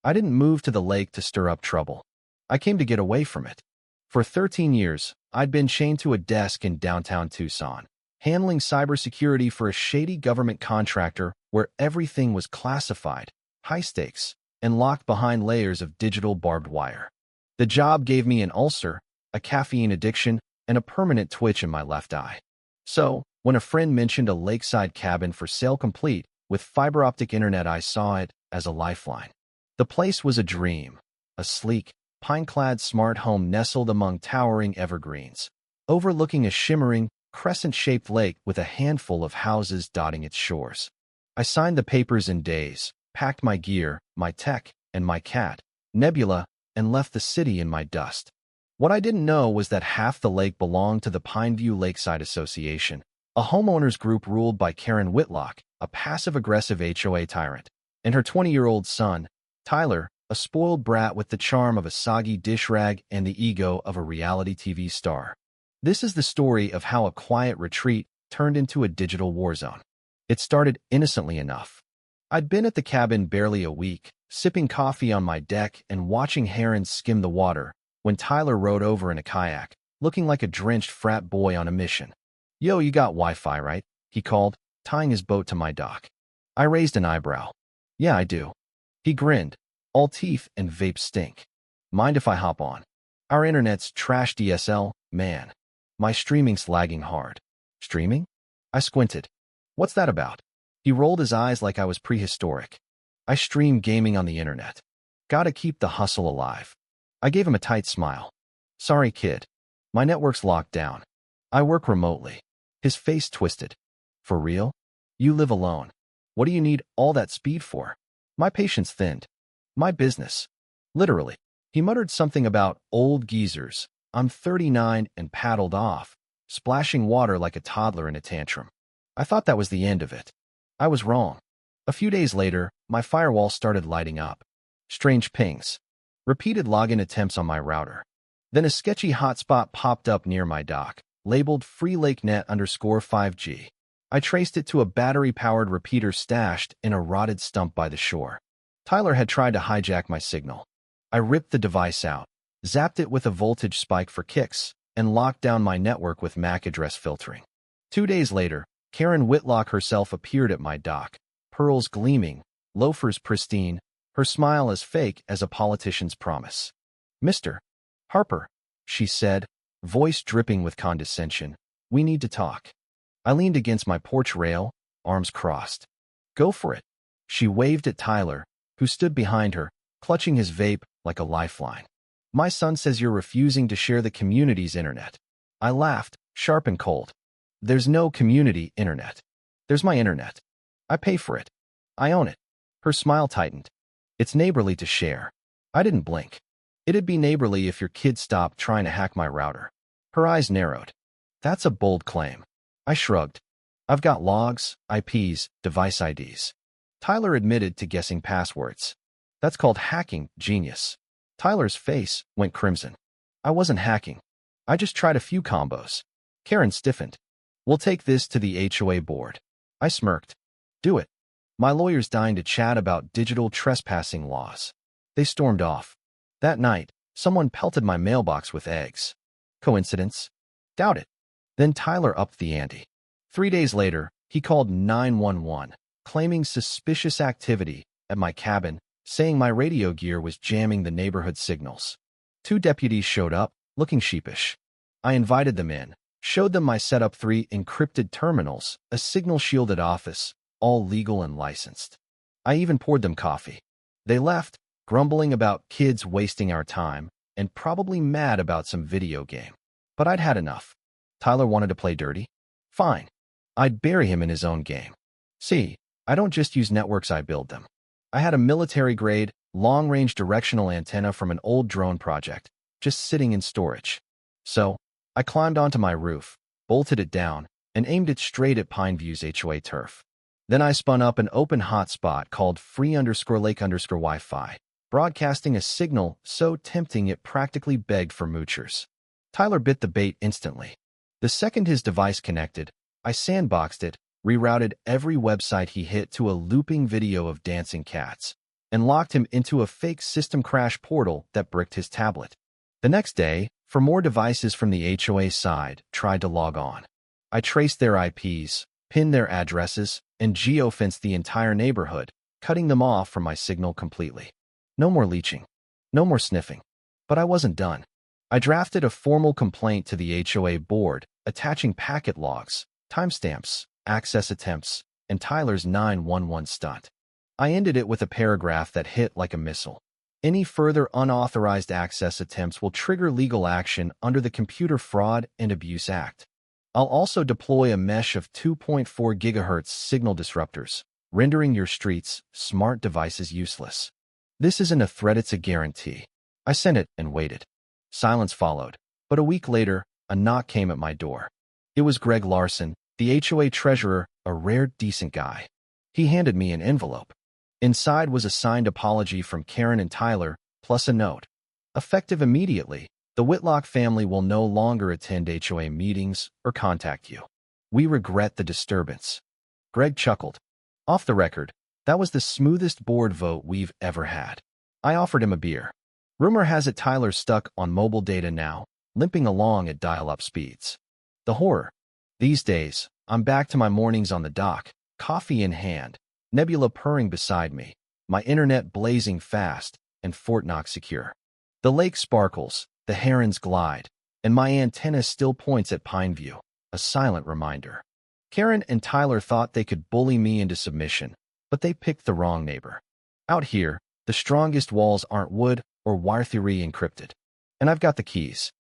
I didn't move to the lake to stir up trouble. I came to get away from it. For 13 years, I'd been chained to a desk in downtown Tucson, handling cybersecurity for a shady government contractor where everything was classified, high stakes, and locked behind layers of digital barbed wire. The job gave me an ulcer, a caffeine addiction, and a permanent twitch in my left eye. So, when a friend mentioned a lakeside cabin for sale complete with fiber optic internet, I saw it as a lifeline. The place was a dream, a sleek, pine-clad smart home nestled among towering evergreens, overlooking a shimmering, crescent-shaped lake with a handful of houses dotting its shores. I signed the papers in days, packed my gear, my tech, and my cat, Nebula, and left the city in my dust. What I didn't know was that half the lake belonged to the Pineview Lakeside Association, a homeowners group ruled by Karen Whitlock, a passive-aggressive HOA tyrant, and her 20-year-old son, Tyler, a spoiled brat with the charm of a soggy dish rag and the ego of a reality TV star. This is the story of how a quiet retreat turned into a digital war zone. It started innocently enough. I'd been at the cabin barely a week, sipping coffee on my deck and watching herons skim the water, when Tyler rode over in a kayak, looking like a drenched frat boy on a mission. "Yo, you got Wi-Fi, right?" he called, tying his boat to my dock. I raised an eyebrow. "Yeah, I do." He grinned. "All teeth and vape stink. Mind if I hop on? Our internet's trash DSL, man. My streaming's lagging hard." "Streaming?" I squinted. "What's that about?" He rolled his eyes like I was prehistoric. "I stream gaming on the internet. Gotta keep the hustle alive." I gave him a tight smile. "Sorry, kid. My network's locked down. I work remotely." His face twisted. "For real? You live alone. What do you need all that speed for?" My patience thinned. "My business. Literally." He muttered something about old geezers. I'm 39 and paddled off, splashing water like a toddler in a tantrum. I thought that was the end of it. I was wrong. A few days later, my firewall started lighting up. Strange pings. Repeated login attempts on my router. Then a sketchy hotspot popped up near my dock, labeled freelakenet_5G. I traced it to a battery-powered repeater stashed in a rotted stump by the shore. Tyler had tried to hijack my signal. I ripped the device out, zapped it with a voltage spike for kicks, and locked down my network with MAC address filtering. 2 days later, Karen Whitlock herself appeared at my dock, pearls gleaming, loafers pristine, her smile as fake as a politician's promise. "Mr. Harper," she said, voice dripping with condescension, "we need to talk." I leaned against my porch rail, arms crossed. "Go for it." She waved at Tyler, who stood behind her, clutching his vape like a lifeline. "My son says you're refusing to share the community's internet." I laughed, sharp and cold. "There's no community internet. There's my internet. I pay for it. I own it." Her smile tightened. "It's neighborly to share." I didn't blink. "It'd be neighborly if your kid stopped trying to hack my router." Her eyes narrowed. "That's a bold claim." I shrugged. "I've got logs, IPs, device IDs." Tyler admitted to guessing passwords. "That's called hacking, genius." Tyler's face went crimson. "I wasn't hacking. I just tried a few combos." Karen stiffened. "We'll take this to the HOA board." I smirked. "Do it. My lawyer's dying to chat about digital trespassing laws." They stormed off. That night, someone pelted my mailbox with eggs. Coincidence? Doubt it. Then Tyler upped the ante. 3 days later, he called 911, claiming suspicious activity at my cabin, saying my radio gear was jamming the neighborhood signals. 2 deputies showed up, looking sheepish. I invited them in, showed them my setup 3 encrypted terminals, a signal-shielded office, all legal and licensed. I even poured them coffee. They left, grumbling about kids wasting our time, and probably mad about some video game. But I'd had enough. Tyler wanted to play dirty? Fine. I'd bury him in his own game. See, I don't just use networks, I build them. I had a military-grade, long-range directional antenna from an old drone project, just sitting in storage. So, I climbed onto my roof, bolted it down, and aimed it straight at Pineview's HOA turf. Then I spun up an open hotspot called free_lake_Wi-Fi, broadcasting a signal so tempting it practically begged for moochers. Tyler bit the bait instantly. The second his device connected, I sandboxed it, rerouted every website he hit to a looping video of dancing cats. and locked him into a fake system crash portal that bricked his tablet. The next day, for more devices from the HOA side tried to log on. I traced their IPs, pinned their addresses, and geofenced the entire neighborhood, cutting them off from my signal completely. No more leeching. No more sniffing. But I wasn't done. I drafted a formal complaint to the HOA board, attaching packet logs, timestamps, access attempts, and Tyler's 911 stunt. I ended it with a paragraph that hit like a missile. Any further unauthorized access attempts will trigger legal action under the Computer Fraud and Abuse Act. I'll also deploy a mesh of 2.4 GHz signal disruptors, rendering your street's smart devices useless. This isn't a threat, it's a guarantee. I sent it and waited. Silence followed, but a week later, a knock came at my door. It was Greg Larson, the HOA treasurer, a rare, decent guy. He handed me an envelope. Inside was a signed apology from Karen and Tyler, plus a note. Effective immediately, the Whitlock family will no longer attend HOA meetings or contact you. We regret the disturbance. Greg chuckled. Off the record, that was the smoothest board vote we've ever had. I offered him a beer. Rumor has it Tyler's stuck on mobile data now, limping along at dial-up speeds. The horror. These days, I'm back to my mornings on the dock, coffee in hand, Nebula purring beside me, my internet blazing fast, and Fort Knox secure. The lake sparkles, the herons glide, and my antenna still points at Pineview, a silent reminder. Karen and Tyler thought they could bully me into submission, but they picked the wrong neighbor. Out here, the strongest walls aren't wood or wire theory encrypted. And I've got the keys.